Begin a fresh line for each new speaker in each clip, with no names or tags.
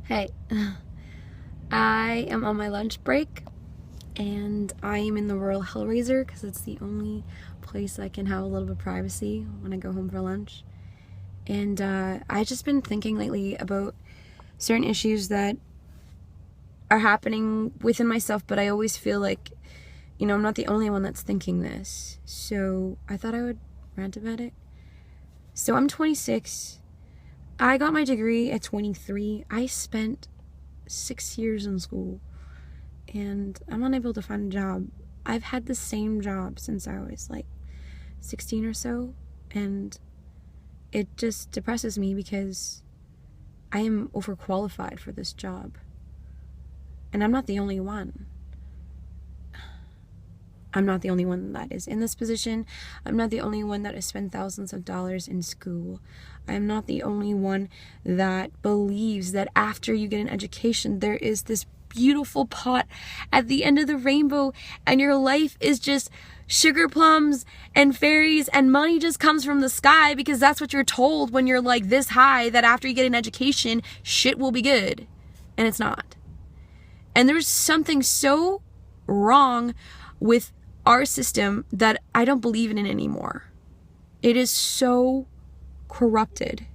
Hey, I am on my lunch break and I am in the Royal Hellraiser because it's the only place I can have a little bit of privacy when I go home for lunch. And I've just been thinking lately about certain issues that are happening within myself, but I always feel like, I'm not the only one that's thinking this. So I thought I would rant about it. So I'm 26. I got my degree at 23. I spent 6 years in school and I'm unable to find a job. I've had the same job since I was like 16 or so, and it just depresses me because I am overqualified for this job. And I'm not the only one. I'm not the only one that is in this position. I'm not the only one that has spent thousands of dollars in school. I'm not the only one that believes that after you get an education, there is this beautiful pot at the end of the rainbow and your life is just sugar plums and fairies and money just comes from the sky, because that's what you're told when you're like this high, that after you get an education, shit will be good. And it's not. And there's something so wrong with our system that I don't believe in it anymore. It is so corrupted.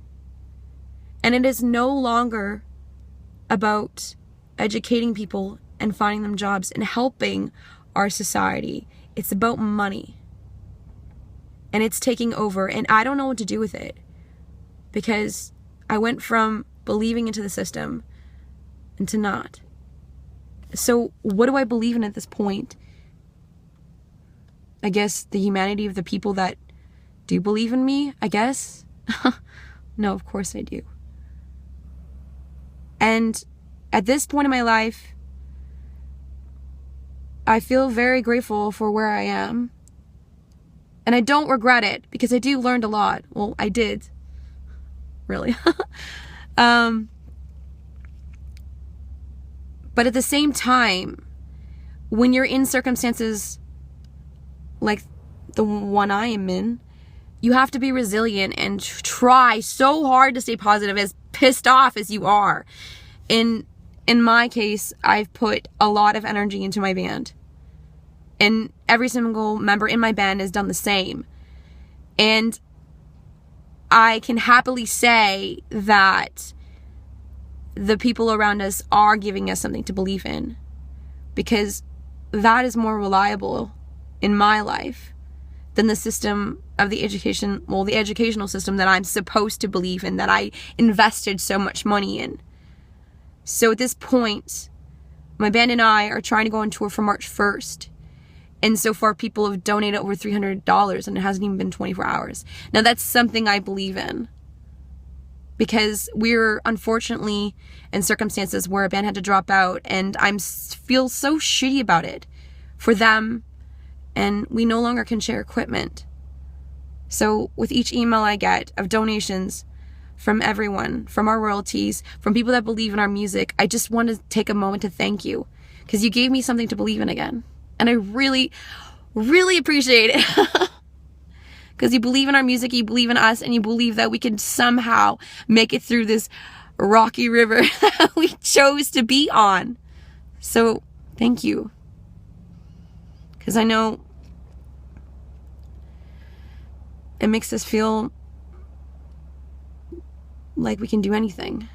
And it is no longer about educating people and finding them jobs and helping our society. It's about money. And it's taking over, and I don't know what to do with it, because I went from believing into the system into not. So what do I believe in at this point? I guess the humanity of the people that do believe in me, I guess. No, of course I do. And at this point in my life, I feel very grateful for where I am. And I don't regret it, because I learned a lot. Well, I did. Really. But at the same time, when you're in circumstances like the one I am in, you have to be resilient and try so hard to stay positive, as pissed off as you are. In my case, I've put a lot of energy into my band, and every single member in my band has done the same. And I can happily say that the people around us are giving us something to believe in, because that is more reliable in my life than the system of the educational system that I'm supposed to believe in, that I invested so much money in. So at this point, my band and I are trying to go on tour for March 1st. And so far, people have donated over $300, and it hasn't even been 24 hours. Now, that's something I believe in, because we're unfortunately in circumstances where a band had to drop out, and I feel so shitty about it for them, and we no longer can share equipment. So with each email I get of donations from everyone, from our royalties, from people that believe in our music, I just want to take a moment to thank you, because you gave me something to believe in again. And I really, really appreciate it. Because you believe in our music, you believe in us, and you believe that we can somehow make it through this rocky river that we chose to be on. So thank you. Because I know it makes us feel like we can do anything.